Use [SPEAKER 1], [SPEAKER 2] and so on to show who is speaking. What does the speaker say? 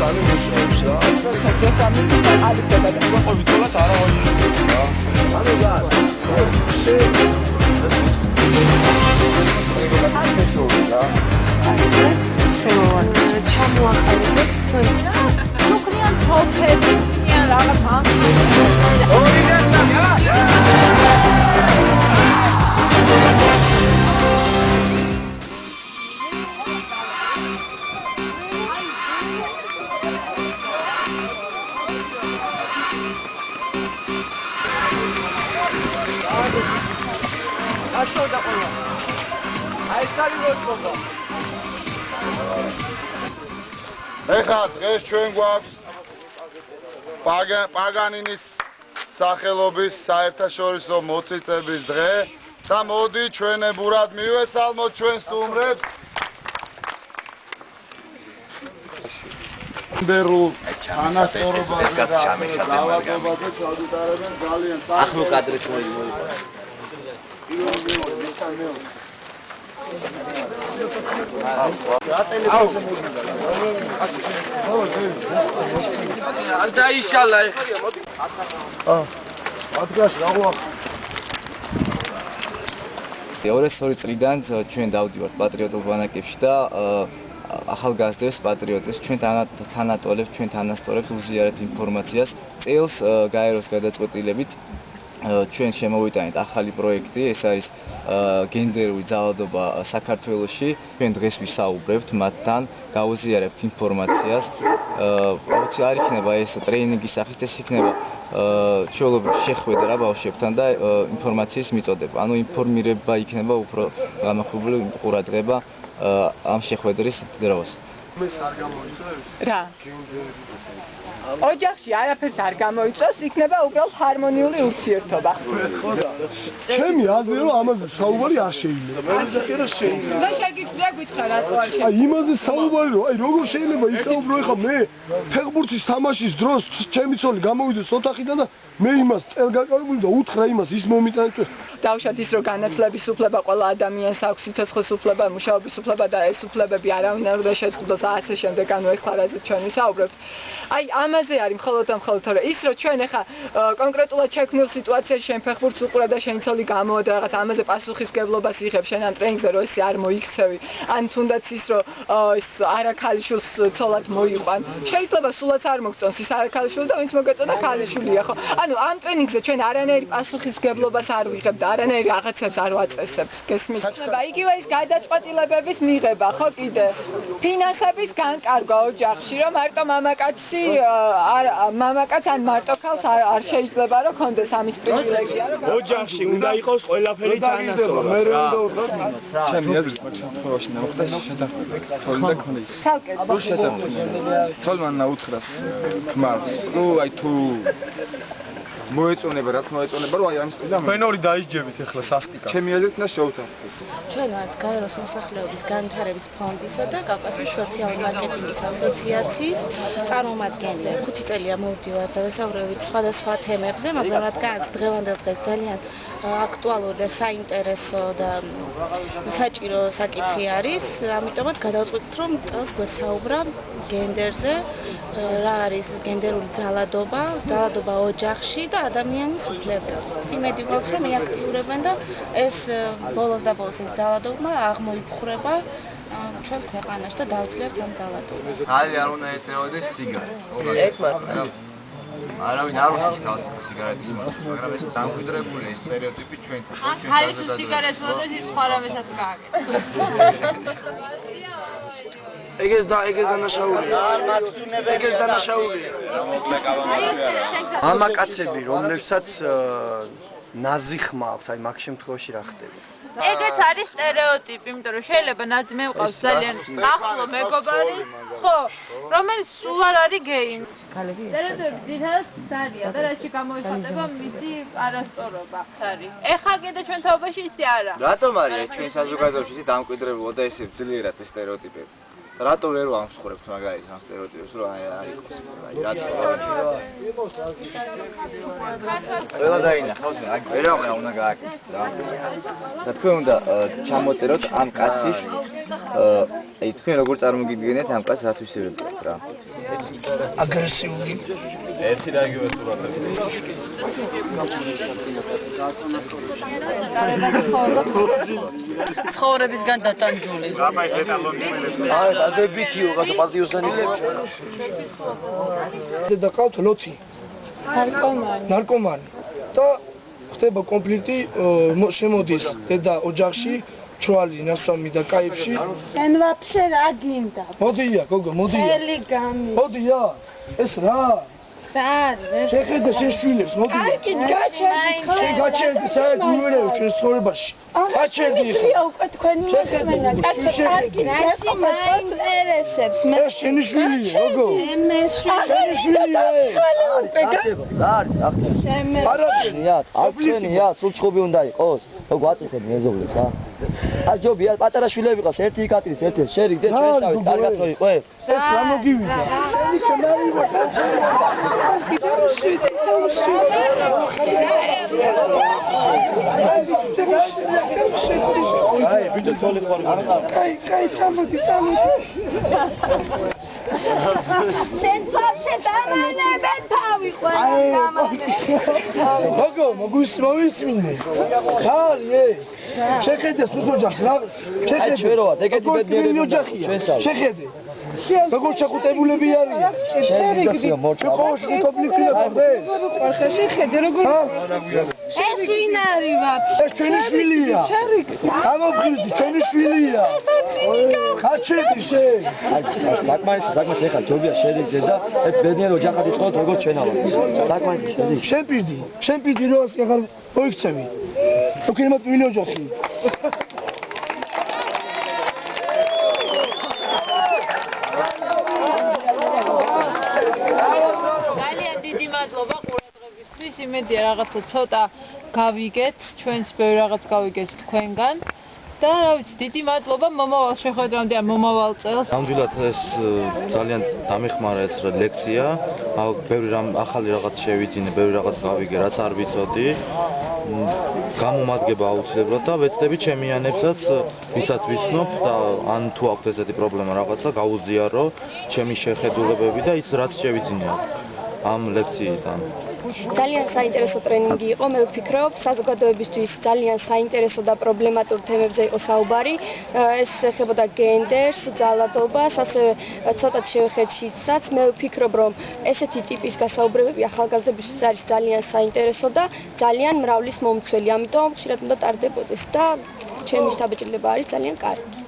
[SPEAKER 1] ხანი მუშაობს რა.
[SPEAKER 2] ყოველდღიურად არა ვაჟიშობს რა.
[SPEAKER 1] ანუ ზარ.
[SPEAKER 3] ეხლა დღეს ჩვენ გვაქვს პაგანინის სახელობის საერთაშორისო მოციწების დღე და მოდი ჩვენებურად მივესალმოთ ჩვენ სტუმრებს. ნდერულ თანასწორობაზე და დაავადებაზე ჩაუტარებენ ძალიან
[SPEAKER 4] ახლო კადრით მოიყვება.
[SPEAKER 2] არ დაიშალა
[SPEAKER 3] ადგაში რა ვახ
[SPEAKER 4] 2002 წლიდან ჩვენ დავდივართ პატრიოტულ ბანაკებში და ახალგაზრდებს პატრიოტებს ჩვენ თანატოლებს ჩვენ თანასწორებს უზიარეთ ინფორმაციას წელს გაეროს გადაწყვეტილებით ჩვენ შემოვიტანეთ ახალი პროექტი ეს არის გენდერული ძალადობა საქართველოში ჩვენ დღეს ვისაუბრებთ მათთან გავუზიარებთ ინფორმაციას პროცესი არ იქნება ეს ტრეინინგის სახით ეს იქნება ჩვეულებრივ შეხვედრა რა ბავშვებთან და ინფორმაციის მიწოდება ანუ ინფორმირება იქნება უფრო განახილული ყურადღება ამ შეხვედრის დროს
[SPEAKER 5] რა ოჯახში არაფერს არ გამოიწვევს, იქნება უბრალოდ ჰარმონიული ურთიერთობა.
[SPEAKER 1] ჩემი აზრით რომ ამაზე საუბარი არ შეიძლება.
[SPEAKER 5] და შეგიძლია გითხრა რატო არ შეიძლება?
[SPEAKER 1] აი იმაზე საუბარი რომ აი როგორ შეიძლება ისაუბრო ეხა მე ფეხბურთის თამაშის დროს ჩემი ცოლი გამოვიდეს ოთახიდან და მე იმას წელგაკავებული და უთხრა იმას ის მომიტანეს
[SPEAKER 5] დავუშვათ ის რომ განათლების უფლება ყველა ადამიანს აქვს სიცოცხლის უფლება, მუშაობის უფლება და ეს უფლებები არავინ არ უნდა შეზღუდოს და ასე შემდეგ ანუ ეხლა რაზე ჩვენ ვისაუბრებთ. აი ამაზე არის მხოლოდ თორე ის რომ ჩვენ ეხლა კონკრეტულად შექმნილ სიტუაციაში შენ ფეხბურთს უყურე და შენ ცოლი გამოვიდა რაღაც ამაზე პასუხისმგებლობას იღებ შენ ამ ტრენინგზე რომ ესე არ მოიქცევი ან თუნდაც ის რომ ის არაქალიშვილს ცოლად მოიყვან შეიძლება სულაც არ მოგწონს ის არაქალიშვილი და ვინც მოგეწონა ქალიშვილია ხო ანუ ამ ტრენინგზე ჩვენ არანაირი პასუხისმგებლობას არ ვიღებ და არანაირი რაღაცებს არ ვაწესებთ გესმით იგივე ის გადაწყვეტილებების მიღება ხო კიდე ფინანსების განკარგვა ოჯახში რომ მარტო მამაკაცი მამაკაც ან მარტო ქალს არ შეიძლება რომ კონდეს ამის პრივილეგია რომ
[SPEAKER 2] ოჯახში უნდა იყოს ყველაფერი თანასწორად რა
[SPEAKER 6] ჩემი აზრით მაგ შემთხვევაში ნახდა შეთანხმება ცოლი და ქონის
[SPEAKER 5] სალკე
[SPEAKER 6] შეთანხმება ცოლმა უთხრას ქმარს ნუ აი თუ მოეწონება რაც მოეწონება რომ აი ამის კიდე
[SPEAKER 2] თქვენ ორი დაიჯებით ახლა სასტიკად
[SPEAKER 6] ჩემი აზრით და შევთანხმდეს
[SPEAKER 7] ჩვენ ვართ გაეროს მოსახლეობის განვითარების ფონდისა და კავკასიის სოციალური მარკეტინგის ასოციაციის წარმომადგენლები 5 წელია მოვდივართ და ვესაუბრებით სხვადასხვა თემებზე მაგრამ რადგან დღევანდელ დღეს ძალიან აქტუალური და საინტერესო და საჭირო საკითხი არის ამიტომაც გადავწყვეტით რომ წელს გვესაუბრა გენდერზე რა არის გენდერული ძალადობა ოჯახში და ადამიანის უფლებები. იმედი გვაქვს რომ მიაქტიურებენ და ეს ბოლოს ეს ძალადობა აღმოიფხვრება ჩვენს ქვეყანაში და დავძლიათ ამ ძალადობას.
[SPEAKER 4] ხალი არ უნდა ეწეოდეს სიგარეტს. ეგ მართლა. არავინ არ უხდის ხალხს სიგარეტის მოსწრაფ, მაგრამ ეს დამკვიდრებული სტერეოტიპი ჩვენ
[SPEAKER 8] ხალის სიგარეტს მოდეს ის სხვა რამესაც გააკეთებს.
[SPEAKER 1] ეგეც დანაშაულია. ეგეც დანაშაულია. მამაკაცები, რომლებსაც ნაზი ხმა აქვთ, აი მაგ შემთხვევაში რა ხდება?
[SPEAKER 8] ეგეც არის სტერეოტიპი, იმიტომ რომ შეიძლება ნაძმე მყავს ძალიან ახლო მეგობარი, ხო, რომელიც სულ არ არის გეი. სტერეოტიპი ძირითადად სარია და რაც გამოიხატება მისი არასწორობა. არის. ეხლა კიდე ჩვენ თაობაში ისე არა.
[SPEAKER 4] რატომ არის ჩვენ საზოგადოებაში ისე დამკვიდრებულა და ესე ძლიერად ეს სტერეოტიპები? რატო ვერ ვამსხვრებთ მაგალითად ამ სტერეოტიპებს რომ არ იყოს აი რატო ყველა დაინახავს ვერავე უნდა გააკეთოს და თქვენ უნდა ჩამოწეროთ ამ კაცის აი თქვენ როგორ წარმოგიდგენიათ ამ კაცს რათვისებებთ რა
[SPEAKER 1] აგრესიული.
[SPEAKER 6] ერთი რეგიონი სურათები.
[SPEAKER 7] ცხოვრებისგან დატანჯული.
[SPEAKER 1] აი, დადებითიო, რაც პარტიოსანი. და ყავთ ლოცი. ნარკომანი. და ხდება კონფლიქტი, შემოდის დედა ოჯახში, ჩვალი, ნასვამი და კაიფში.
[SPEAKER 7] Εν вообще რა გინდა?
[SPEAKER 1] მოდია, გოგო, მოდია.
[SPEAKER 7] ელი გამი.
[SPEAKER 1] მოდია. ეს რა?
[SPEAKER 7] დარ,
[SPEAKER 1] შეხედე შეშვილებს, მოდია.
[SPEAKER 7] კარგი, გაჩერდი.
[SPEAKER 1] გაჩერდი, საერთოდ მივერევ ჩვენს ცხოვრებაში. გაჩერდი ხა.
[SPEAKER 7] უკვე თქვენი მოსმენა, კარგი, რაში მაინტერესებს? მე
[SPEAKER 1] ეს შენი შვილია, გოგო. შენი შვილია.
[SPEAKER 4] არაფერია, აღწენია, სულ ჩხუბი უნდა იყოს. რო გვაწიხეთ მეზობლებს, ა? არ ჯობია, პატარა შვილები ყავს, ერთი იკატრის, ერთი შერი, და ჩვენ შავით, კარგად რო იყო.
[SPEAKER 1] ეს რა მოგივიდა? შენი შემარივა.
[SPEAKER 6] აი, ვიდეო თოლი ყარი.
[SPEAKER 1] კაი, წამოდი.
[SPEAKER 7] შენ ფაფშე დამანებე თავი ყველა.
[SPEAKER 1] გოგო, მოვისმინე. ხარიე. შეხედე სუძოჯახს რა? შეხედე.
[SPEAKER 4] ჩვენ როა, ეგეთი ბედნიერები ჩვენსავე.
[SPEAKER 1] შეხედე. როგორ ჩაკუტებულები არიან?
[SPEAKER 4] შერიგდი.
[SPEAKER 1] ყოველში კონფლიქტი დაგვდეს.
[SPEAKER 7] შეხედე როგორ ეს ვინ არის ვაფშე?
[SPEAKER 1] ეს ჩვენი შვილია. გამოგივდი, ჩვენი შვილია. ხაჩერდი შენ.
[SPEAKER 4] საკმაის ეხლა ჯობია შერიგდე და ეს ბედნიერ ოჯახად ისხოთ როგორც ჩვენა ვარ. საკმაის შერიგდე.
[SPEAKER 1] შენ პირდი რო აღარ მოიქცევი. უკინემოთ მილიონ ოჯახი.
[SPEAKER 5] ძალიან დიდი მადლობა ყურადღებისთვის. იმედია რაღაცა ცოტა გავიგეთ, ჩვენს ბევრ რაღაც გავიგეთ თქვენგან. და რა ვიცი, დიდი მადლობა მომავალ შეხვედრამდე ან მომავალ წელს.
[SPEAKER 6] ნამდვილად ეს ძალიან დამეხმარა ეს ლექცია. ბევრი რამ ახალი რაღაც შევიძინე, ბევრი რაღაც გავიგე, რაც არ ვიცოდი. გამომადგება აუცილებლად და ვეცდები ჩემიანებსაც, ვისაც ვიცნობ და ან თუ აქვთ ესეთი პრობლემა რაღაცა, გაუზიარო ჩემი შეხედულებები და ის რაც შევიძინე ამ ლექციიდან.
[SPEAKER 9] ძალიან საინტერესო ტრენინგი იყო, მე ვფიქრობ, საზოგადოებისთვის ძალიან საინტერესო და პრობლემატურ თემებზე იყო საუბარი. ეს ეხებოდა გენდერს, ძალადობას, ასევე ცოტათ შევხედეთ შიდსაც. მე ვფიქრობ, რომ ესეთი ტიპის გასაუბრებები ახალგაზრდებისთვის არის ძალიან საინტერესო და ძალიან მრავლის მომცველი. ამიტომ ხშირად უნდა ტარდებოდეს და ჩემი შთაბეჭდილება არის ძალიან კარგი.